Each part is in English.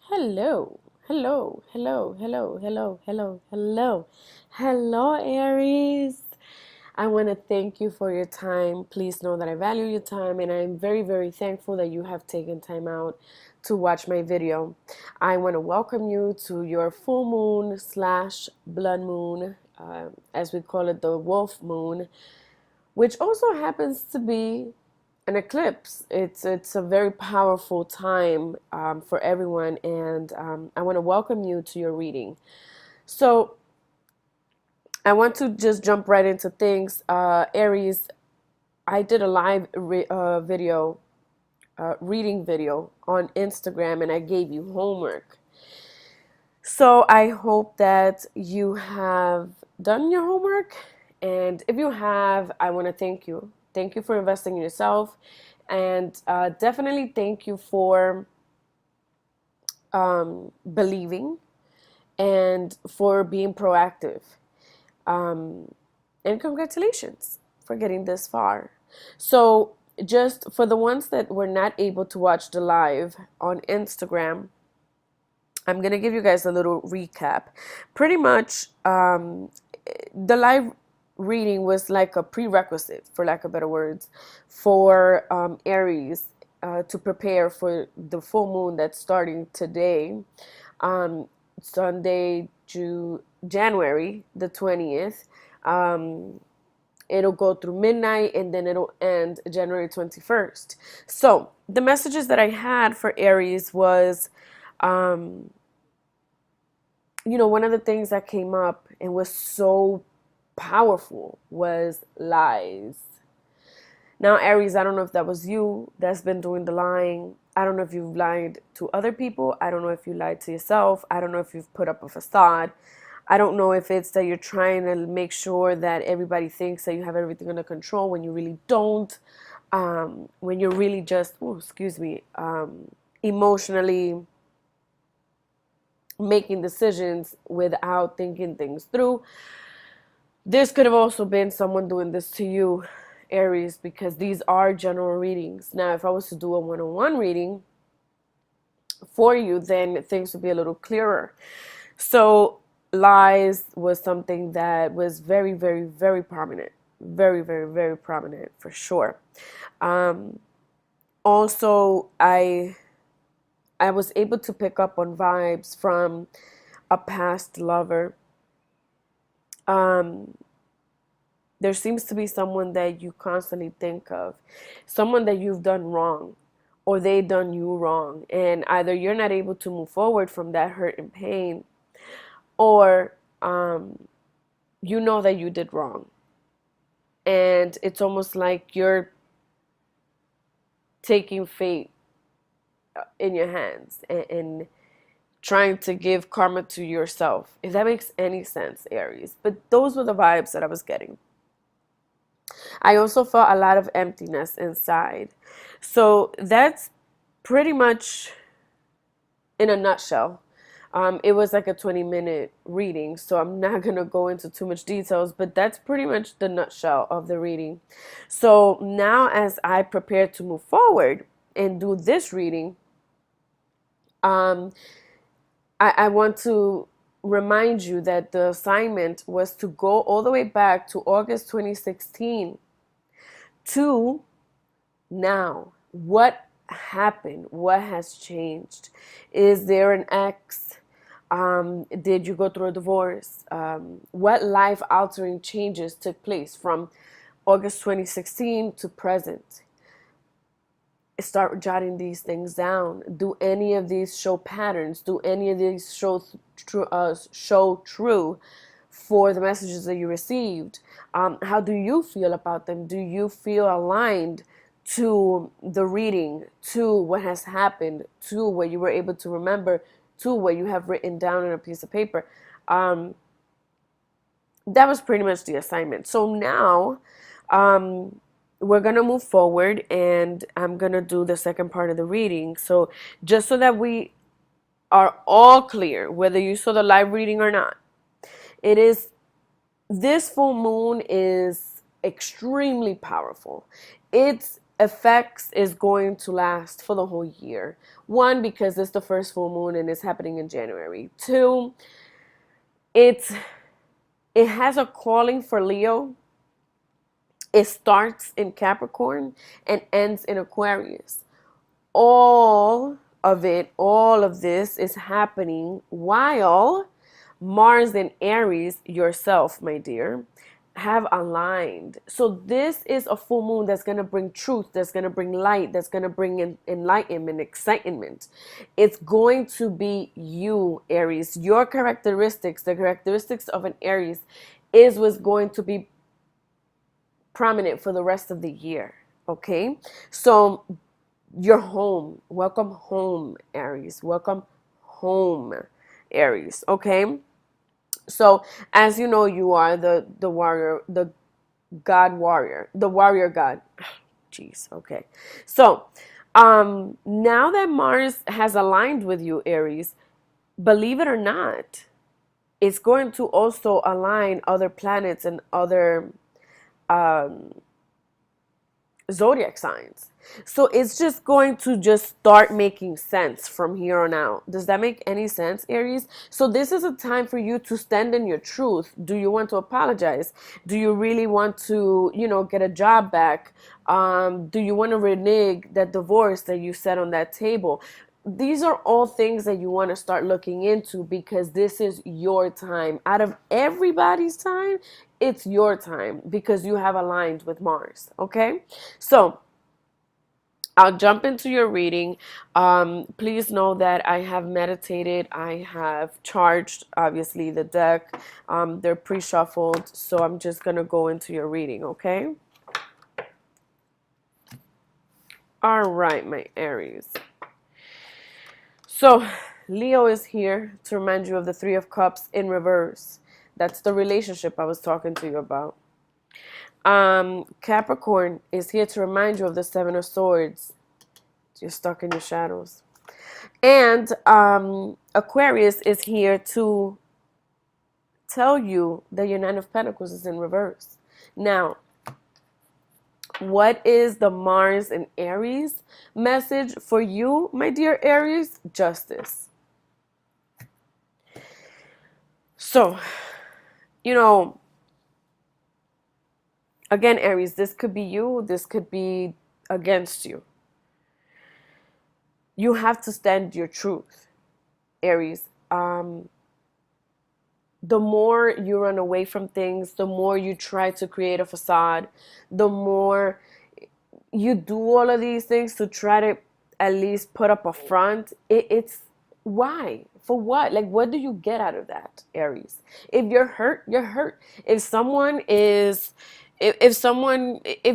Hello, hello, hello, hello, hello, hello, hello, hello, Aries. I want to thank you for your time. Please know that I value your time and I'm very, very thankful that you have taken time out to watch my video. I want to welcome you to your full moon slash blood moon, as we call it, the wolf moon, which also happens to be an eclipse. It's a very powerful time for everyone, and I want to welcome you to your reading. So I want to just jump right into things. Aries, I did a live video, reading video on Instagram, and I gave you homework. So I hope that you have done your homework. And if you have, I want to thank you. Thank you for investing in yourself. And definitely thank you for believing and for being proactive. Um, and congratulations for getting this far. So, just for the ones that were not able to watch the live on Instagram, I'm going to give you guys a little recap. Pretty much, the live reading was like a prerequisite, for lack of better words, for Aries to prepare for the full moon that's starting today, Sunday, January the 20th. It'll go through midnight and then it'll end January 21st. So the messages that I had for Aries was, one of the things that came up and was so powerful was lies. Now, Aries, I don't know if that was you that's been doing the lying. I don't know if you've lied to other people. I don't know if you lied to yourself. I don't know if you've put up a facade. I don't know if it's that you're trying to make sure that everybody thinks that you have everything under control when you really don't. When you're really just, emotionally making decisions without thinking things through. This could have also been someone doing this to you, Aries, because these are general readings. Now, if I was to do a one-on-one reading for you, then things would be a little clearer. So lies was something that was very, very, very prominent. Very, very, very prominent for sure. Also, I was able to pick up on vibes from a past lover. There seems to be someone that you constantly think of, someone that you've done wrong or they done you wrong, and either you're not able to move forward from that hurt and pain, or you know that you did wrong, and it's almost like you're taking fate in your hands and trying to give karma to yourself, if that makes any sense, Aries. But those were the vibes that I was getting. I also felt a lot of emptiness inside. So that's pretty much in a nutshell. It was like a 20-minute reading, so I'm not going to go into too much details, but that's pretty much the nutshell of the reading. So now as I prepare to move forward and do this reading, I want to remind you that the assignment was to go all the way back to August 2016 to now. What happened? What has changed? Is there an ex? Did you go through a divorce? What life-altering changes took place from August 2016 to present? Start jotting these things down. Do any of these show patterns? Do any of these show true for the messages that you received? How do you feel about them? Do you feel aligned to the reading, to what has happened, to what you were able to remember, to what you have written down on a piece of paper? That was pretty much the assignment. So now, we're going to move forward and I'm going to do the second part of the reading. So just so that we are all clear, whether you saw the live reading or not, this full moon is extremely powerful. It's effects is going to last for the whole year. One, because it's the first full moon and it's happening in January. Two, it has a calling for Leo. It starts in Capricorn and ends in Aquarius. All of this is happening while Mars and Aries, yourself, my dear, have aligned. So this is a full moon that's going to bring truth, that's going to bring light, that's going to bring enlightenment, excitement. It's going to be you, Aries. Your characteristics, the characteristics of an Aries, is what's going to be prominent for the rest of the year. Okay? So you're home. Welcome home, Aries. Welcome home, Aries. Okay? So, as you know, you are the warrior, the god warrior, the warrior god. Jeez, okay. So, now that Mars has aligned with you, Aries, believe it or not, it's going to also align other planets and other zodiac signs. So it's just going to just start making sense from here on out. Does that make any sense, Aries? So this is a time for you to stand in your truth. Do you want to apologize? Do you really want to, get a job back? Do you want to renege that divorce that you set on that table? These are all things that you want to start looking into, because this is your time. Out of everybody's time, it's your time because you have aligned with Mars. Okay? So I'll jump into your reading. Please know that I have meditated. I have charged, obviously, the deck. They're pre-shuffled. So I'm just going to go into your reading. Okay? All right, my Aries. So Leo is here to remind you of the Three of Cups in reverse. That's the relationship I was talking to you about. Capricorn is here to remind you of the Seven of Swords. You're stuck in your shadows. And Aquarius is here to tell you that your Nine of Pentacles is in reverse. Now, what is the Mars and Aries message for you, my dear Aries? Justice. So, again, Aries, this could be you, this could be against you. You have to stand your truth, Aries. The more you run away from things, the more you try to create a facade, the more you do all of these things to try to at least put up a front. It's why? For what? Like, what do you get out of that, Aries? If you're hurt, you're hurt. If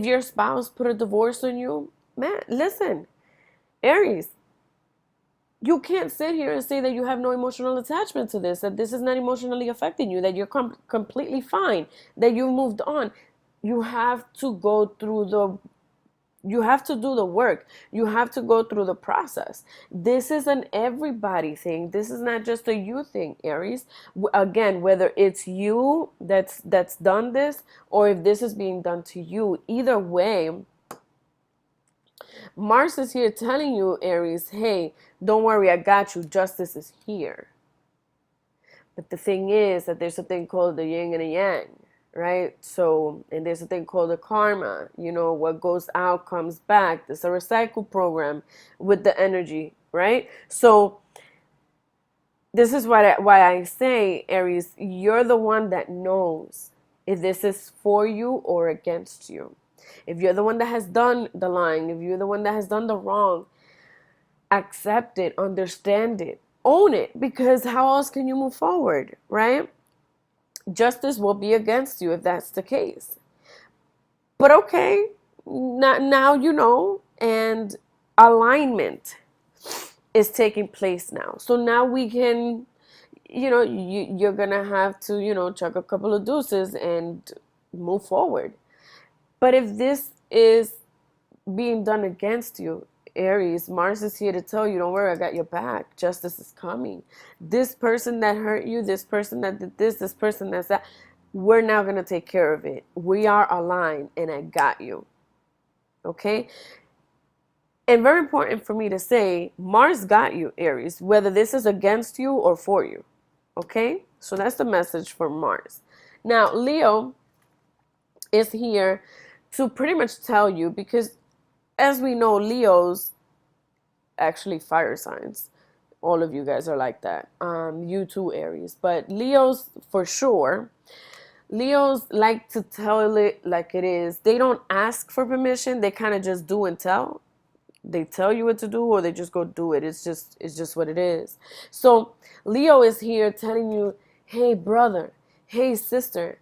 your spouse put a divorce on you, man, listen, Aries, you can't sit here and say that you have no emotional attachment to this, that this is not emotionally affecting you, that you're completely fine, that you moved on. You have to go through you have to do the work. You have to go through the process. This is an everybody thing. This is not just a you thing, Aries. Again, whether it's you that's done this, or if this is being done to you, either way, Mars is here telling you, Aries, hey, don't worry, I got you. Justice is here. But the thing is that there's a thing called the yin and the yang, right? So, and there's a thing called the karma. What goes out comes back. There's a recycle program with the energy, right? So this is why I say, Aries, you're the one that knows if this is for you or against you. If you're the one that has done the lying, if you're the one that has done the wrong, accept it, understand it, own it, because how else can you move forward, right? Justice will be against you if that's the case. But okay, now you know, and alignment is taking place now. So now we can, you're gonna have to, chuck a couple of deuces and move forward. But if this is being done against you, Aries, Mars is here to tell you, don't worry, I got your back. Justice is coming. This person that hurt you, this person that did this person that's that, we're now going to take care of it. We are aligned, and I got you. Okay? And very important for me to say, Mars got you, Aries, whether this is against you or for you. Okay? So that's the message for Mars. Now, Leo is here to pretty much tell you, because as we know, Leos actually fire signs. All of you guys are like that. You too, Aries. But Leos, for sure, Leos like to tell it like it is. They don't ask for permission. They kind of just do and tell. They tell you what to do, or they just go do it. It's just what it is. So Leo is here telling you, hey brother, hey sister,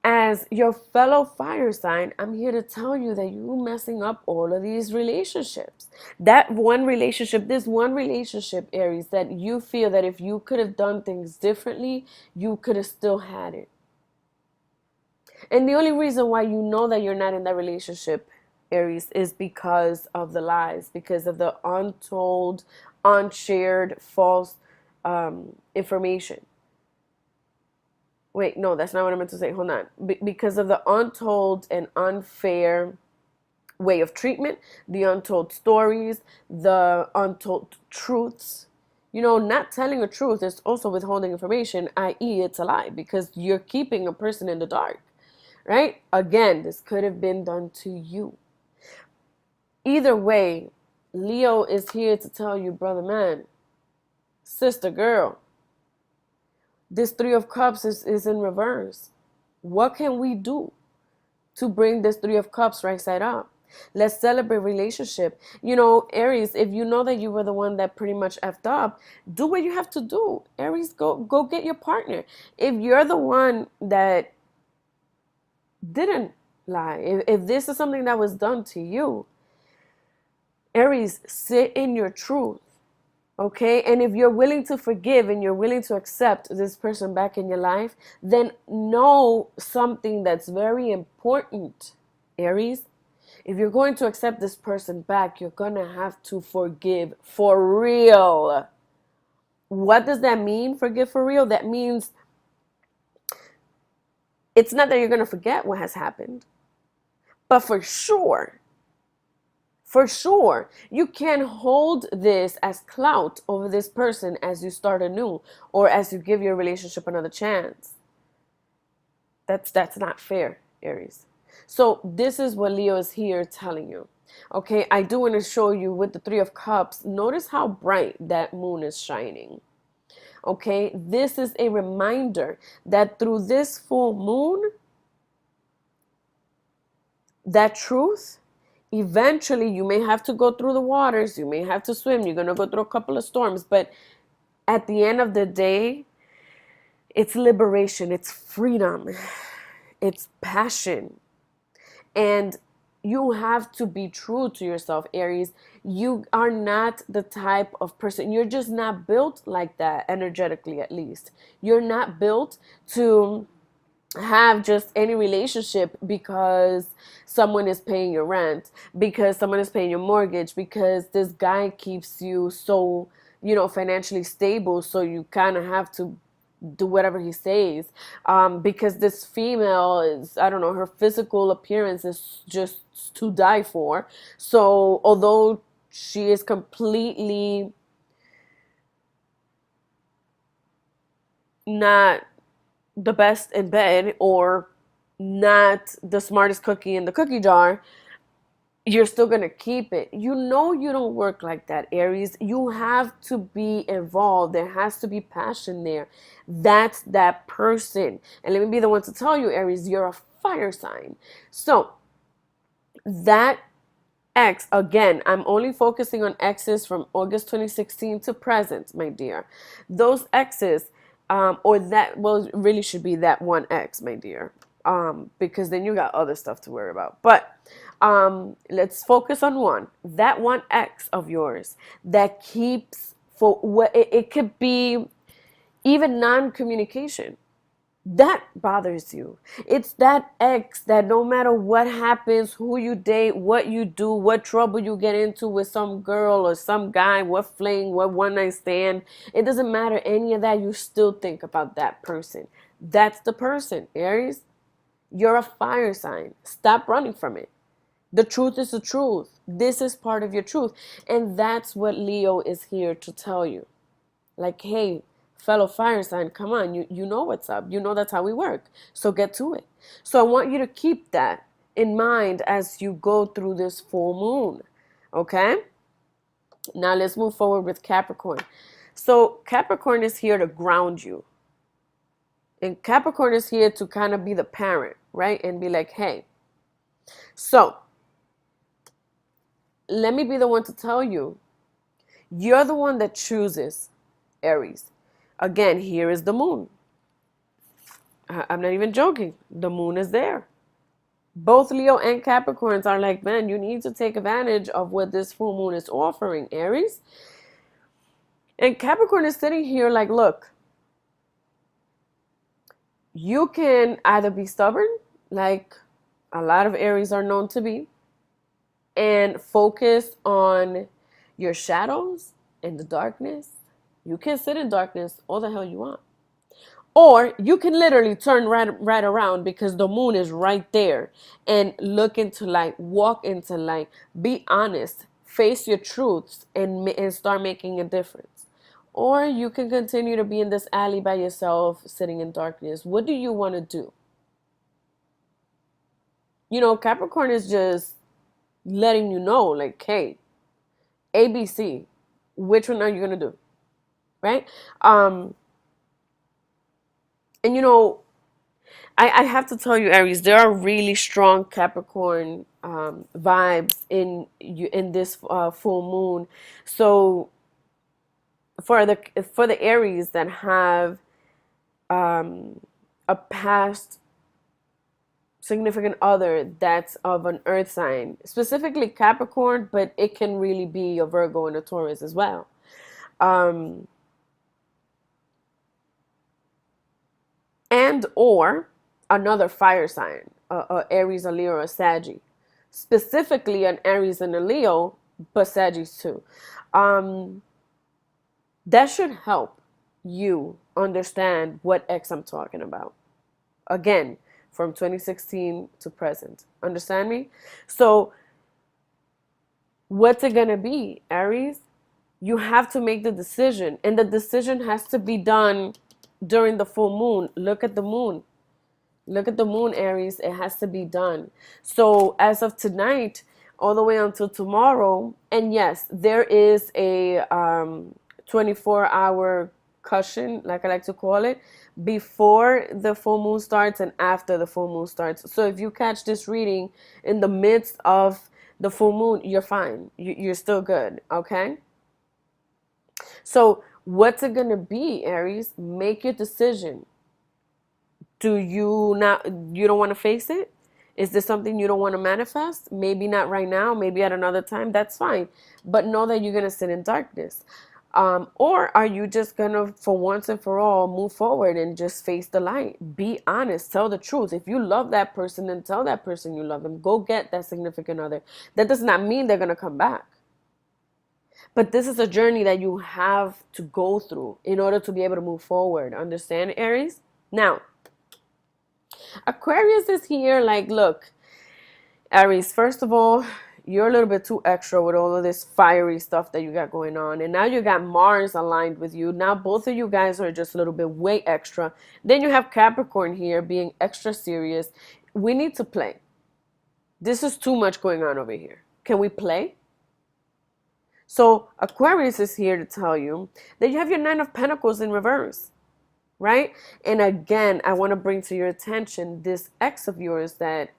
as your fellow fire sign, I'm here to tell you that you're messing up all of these relationships. That one relationship, this one relationship, Aries, that you feel that if you could have done things differently, you could have still had it. And the only reason why you know that you're not in that relationship, Aries, is because of the lies, because of the untold, unshared, false information. Wait, no, that's not what I meant to say. Hold on. Because of the untold and unfair way of treatment, the untold stories, the untold truths. You know, not telling a truth is also withholding information, i.e., it's a lie, because you're keeping a person in the dark, right? Again, this could have been done to you. Either way, Leo is here to tell you, brother man, sister girl, this Three of Cups is in reverse. What can we do to bring this Three of Cups right side up? Let's celebrate relationship. You know, Aries, if you know that you were the one that pretty much effed up, do what you have to do. Aries, go get your partner. If you're the one that didn't lie, if this is something that was done to you, Aries, sit in your truth. Okay, and if you're willing to forgive and you're willing to accept this person back in your life, then know something that's very important, Aries. If you're going to accept this person back, you're going to have to forgive for real. What does that mean, forgive for real? That means it's not that you're going to forget what has happened, but for sure, you can hold this as clout over this person as you start anew, or as you give your relationship another chance. That's not fair, Aries. So this is what Leo is here telling you. Okay, I do want to show you with the Three of Cups. Notice how bright that moon is shining. Okay, this is a reminder that through this full moon, that truth, eventually you may have to go through the waters, you may have to swim, you're going to go through a couple of storms, but at the end of the day, it's liberation, it's freedom, it's passion. And you have to be true to yourself, Aries. You are not the type of person, you're just not built like that, energetically at least. You're not built to have just any relationship because someone is paying your rent, because someone is paying your mortgage, because this guy keeps you so, financially stable, so you kind of have to do whatever he says, because this female is, I don't know, her physical appearance is just to die for. So although she is completely not the best in bed, or not the smartest cookie in the cookie jar, you're still going to keep it. You don't work like that, Aries. You have to be involved. There has to be passion there. That's that person. And let me be the one to tell you, Aries, you're a fire sign. So that X, again, I'm only focusing on X's from August 2016 to present, my dear. Those X's, or that, well, it really should be that one X, my dear, because then you got other stuff to worry about. But let's focus on one. That one X of yours that keeps, for what it could be, even non-communication. That bothers you. It's that ex that no matter what happens, who you date, what you do, what trouble you get into with some girl or some guy, what fling, what one night stand, it doesn't matter any of that. You still think about that person. That's the person, Aries. You're a fire sign. Stop running from it. The truth is the truth. This is part of your truth. And that's what Leo is here to tell you. Like, hey, fellow fire sign, come on, you know what's up. You know that's how we work. So get to it. So I want you to keep that in mind as you go through this full moon. Okay? Now let's move forward with Capricorn. So Capricorn is here to ground you. And Capricorn is here to kind of be the parent, right? And be like, hey, so let me be the one to tell you, you're the one that chooses, Aries. Again, here is the moon. I'm not even joking. The moon is there. Both Leo and Capricorns are like, man, you need to take advantage of what this full moon is offering, Aries. And Capricorn is sitting here like, look, you can either be stubborn, like a lot of Aries are known to be, and focus on your shadows and the darkness. You can sit in darkness all the hell you want. Or you can literally turn right around because the moon is right there and look into light, walk into light, be honest, face your truths, and start making a difference. Or you can continue to be in this alley by yourself, sitting in darkness. What do you want to do? You know, Capricorn is just letting you know, like, hey, ABC, which one are you going to do? Right? And you know, I have to tell you, Aries, there are really strong Capricorn vibes in this full moon. So for the Aries that have a past significant other that's of an earth sign, specifically Capricorn, but it can really be a Virgo and a Taurus as well. And or another fire sign, Aries, a Leo, or a Saggy. Specifically an Aries and a Leo, but Sagittarius too. That should help you understand what X I'm talking about. Again, from 2016 to present. Understand me? So what's it gonna be, Aries? You have to make the decision, and the decision has to be done during the full moon. Look at the moon. Look at the moon, Aries. It has to be done. So as of tonight, all the way until tomorrow, and yes, there is a 24-hour cushion, like I like to call it, before the full moon starts and after the full moon starts. So if you catch this reading in the midst of the full moon, you're fine. You're still good, okay? So what's it gonna be, Aries? Make your decision. Do you not, you don't want to face it? Is this something you don't want to manifest? Maybe not right now, maybe at another time, that's fine. But know that you're going to sit in darkness. Or are you just going to, for once and for all, move forward and just face the light? Be honest. Tell the truth. If you love that person, then tell that person you love them. Go get that significant other. That does not mean they're going to come back. But this is a journey that you have to go through in order to be able to move forward. Understand, Aries? Now, Aquarius is here like, look, Aries, first of all, you're a little bit too extra with all of this fiery stuff that you got going on. And now you got Mars aligned with you. Now both of you guys are just a little bit way extra. Then you have Capricorn here being extra serious. We need to play. This is too much going on over here. Can we play? So Aquarius is here to tell you that you have your Nine of Pentacles in reverse. Right? And again, I want to bring to your attention this ex of yours that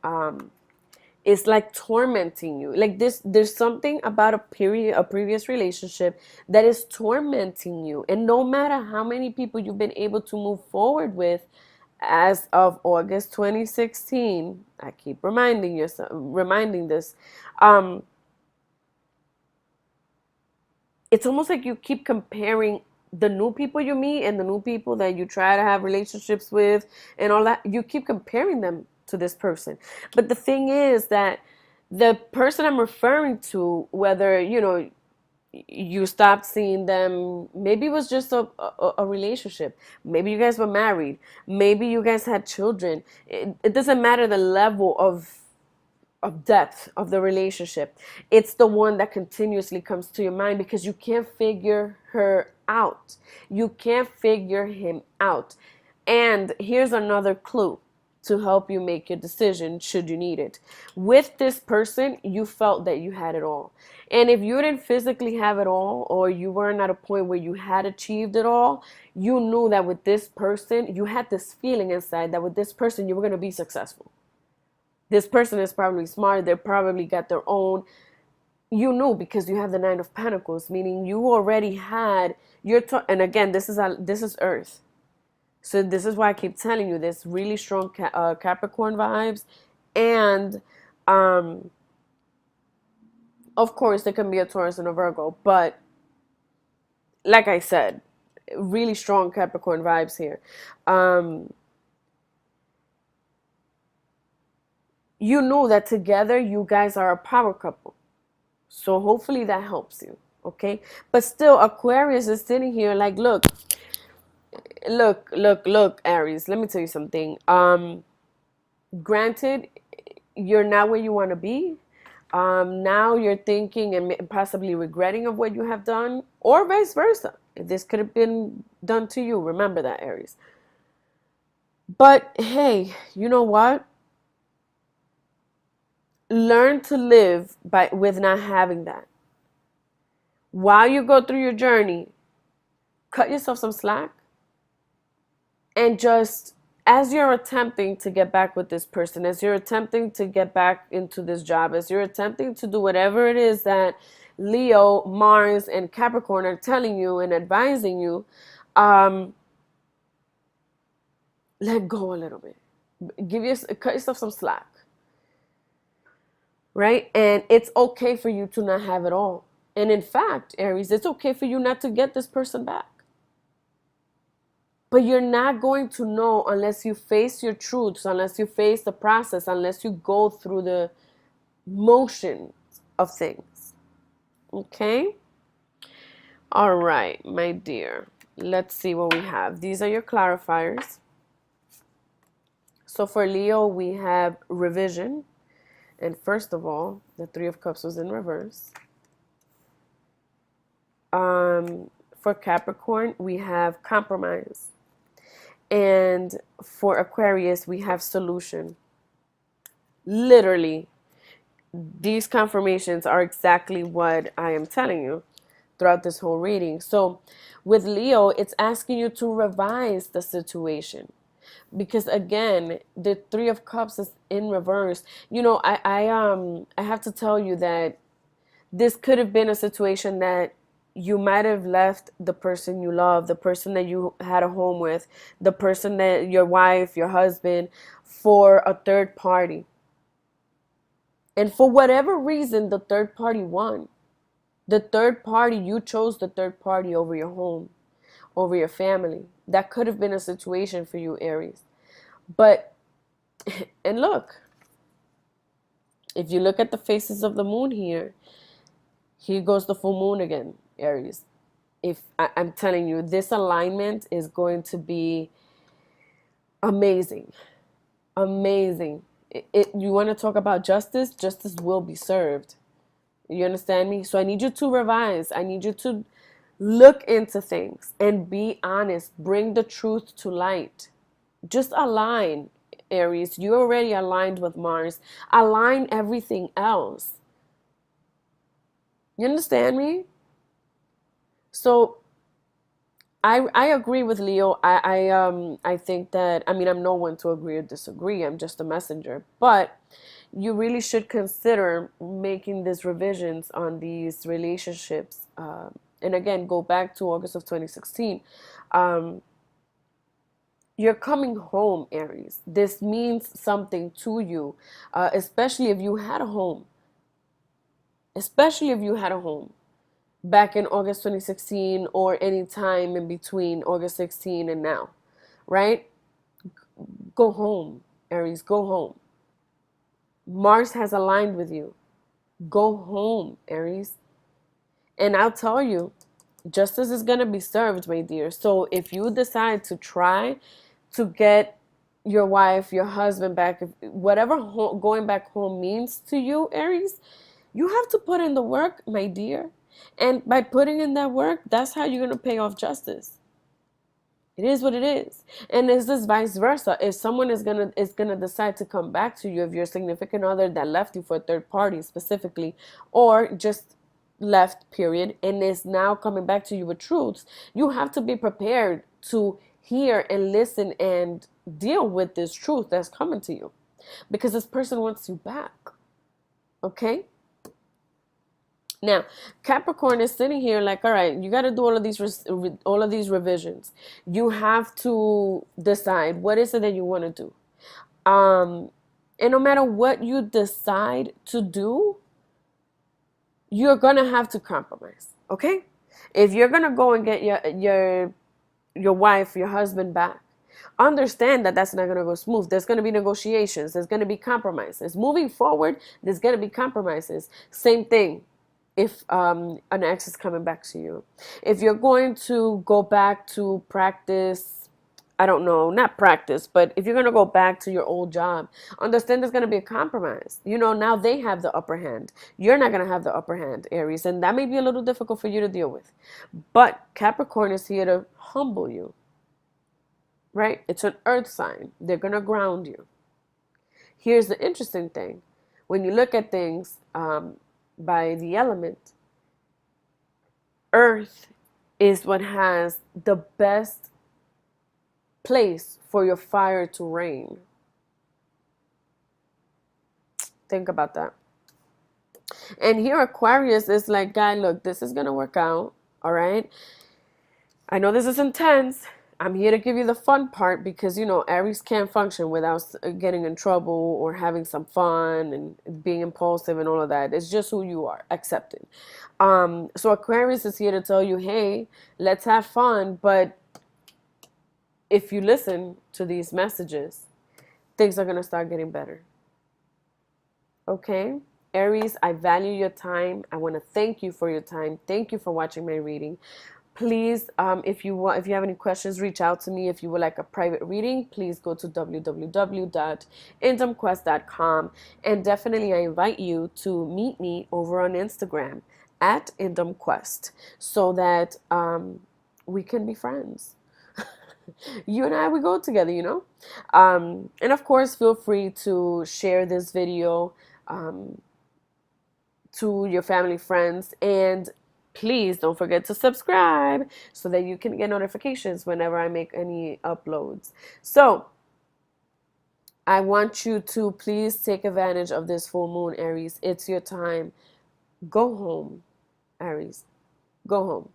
is like tormenting you. Like this, there's something about a previous relationship that is tormenting you. And no matter how many people you've been able to move forward with as of August 2016, I keep reminding this, it's almost like you keep comparing the new people you meet and the new people that you try to have relationships with and all that. You keep comparing them to this person. But the thing is that the person I'm referring to, whether, you know, you stopped seeing them, maybe it was just a relationship. Maybe you guys were married. Maybe you guys had children. It doesn't matter the level of of depth of the relationship. It's the one that continuously comes to your mind because you can't figure her out. You can't figure him out. And here's another clue to help you make your decision should you need it. With this person, you felt that you had it all. And if you didn't physically have it all, or you weren't at a point where you had achieved it all, you knew that with this person, you had this feeling inside that with this person, you were going to be successful. This person is probably smart. They probably got their own. You knew because you have the Nine of Pentacles, meaning you already had your. And again, this is Earth. So this is why I keep telling you this really strong Capricorn vibes, and of course there can be a Taurus and a Virgo, but like I said, really strong Capricorn vibes here. You know that together you guys are a power couple. So hopefully that helps you, okay? But still, Aquarius is sitting here like, look, Aries, let me tell you something. Granted, you're not where you want to be. Now you're thinking and possibly regretting of what you have done, or vice versa. This could have been done to you. Remember that, Aries. But hey, you know what? Learn to live with not having that. While you go through your journey, cut yourself some slack, and just as you're attempting to get back with this person, as you're attempting to get back into this job, as you're attempting to do whatever it is that Leo, Mars, and Capricorn are telling you and advising you, let go a little bit. Cut yourself some slack, right? And it's okay for you to not have it all. And in fact, Aries, it's okay for you not to get this person back. But you're not going to know unless you face your truths, unless you face the process, unless you go through the motion of things. Okay? All right, my dear. Let's see what we have. These are your clarifiers. So for Leo, we have revision. And first of all, the Three of Cups was in reverse. For Capricorn, we have compromise. And for Aquarius, we have solution. Literally, these confirmations are exactly what I am telling you throughout this whole reading. So with Leo, it's asking you to revise the situation. Because again, the Three of Cups is in reverse. You know, I have to tell you that this could have been a situation that you might have left the person you love, the person that you had a home with, the person that your wife, your husband, for a third party. And for whatever reason, the third party won. The third party, you chose the third party over your home, over your family. That could have been a situation for you, Aries. But, and look, if you look at the faces of the moon here goes the full moon again, Aries. I'm telling you, this alignment is going to be amazing. Amazing. You want to talk about justice? Justice will be served. You understand me? So I need you to revise. I need you to look into things and be honest. Bring the truth to light. Just align, Aries. You're already aligned with Mars. Align everything else. You understand me? So I agree with Leo. I think that, I mean, I'm no one to agree or disagree. I'm just a messenger. But you really should consider making these revisions on these relationships. And again, go back to August of 2016. You're coming home, Aries. This means something to you, especially if you had a home. Especially if you had a home back in August 2016 or any time in between August 16 and now, right? Go home, Aries, go home. Mars has aligned with you. Go home, Aries. And I'll tell you, justice is going to be served, my dear. So if you decide to try to get your wife, your husband back, whatever going back home means to you, Aries, you have to put in the work, my dear. And by putting in that work, that's how you're going to pay off justice. It is what it is. And it's just vice versa. If someone is gonna decide to come back to you, if your significant other that left you for a third party specifically, or just left, period, and is now coming back to you with truths, you have to be prepared to hear and listen and deal with this truth that's coming to you. Because this person wants you back. Okay? Now, Capricorn is sitting here like, all right, you got to do all of these revisions. You have to decide what is it that you want to do. And no matter what you decide to do, you're gonna have to compromise. Okay, if you're gonna go and get your wife, your husband back, understand that that's not going to go smooth. There's going to be negotiations. There's going to be compromises. Moving forward, there's going to be compromises. Same thing if an ex is coming back to you. If you're going to go back to practice, I don't know, not practice, but if you're going to go back to your old job, understand there's going to be a compromise. You know, now they have the upper hand. You're not going to have the upper hand, Aries, and that may be a little difficult for you to deal with. But Capricorn is here to humble you, right? It's an earth sign. They're going to ground you. Here's the interesting thing. When you look at things by the element, earth is what has the best place for your fire to reign. Think about that. And here Aquarius is like, guy, look, this is going to work out. All right. I know this is intense. I'm here to give you the fun part because, you know, Aries can't function without getting in trouble or having some fun and being impulsive and all of that. It's just who you are. Accept it. So Aquarius is here to tell you, hey, let's have fun. But if you listen to these messages, things are going to start getting better. Okay? Aries, I value your time. I want to thank you for your time. Thank you for watching my reading. Please, if you have any questions, reach out to me. If you would like a private reading, please go to www.indumquest.com. And definitely I invite you to meet me over on Instagram at indumquest so that we can be friends. You and I, we go together, you know. And of course, feel free to share this video to your family, friends, and please don't forget to subscribe so that you can get notifications whenever I make any uploads. So I want you to please take advantage of this full moon, Aries. It's your time. Go home, Aries. Go home.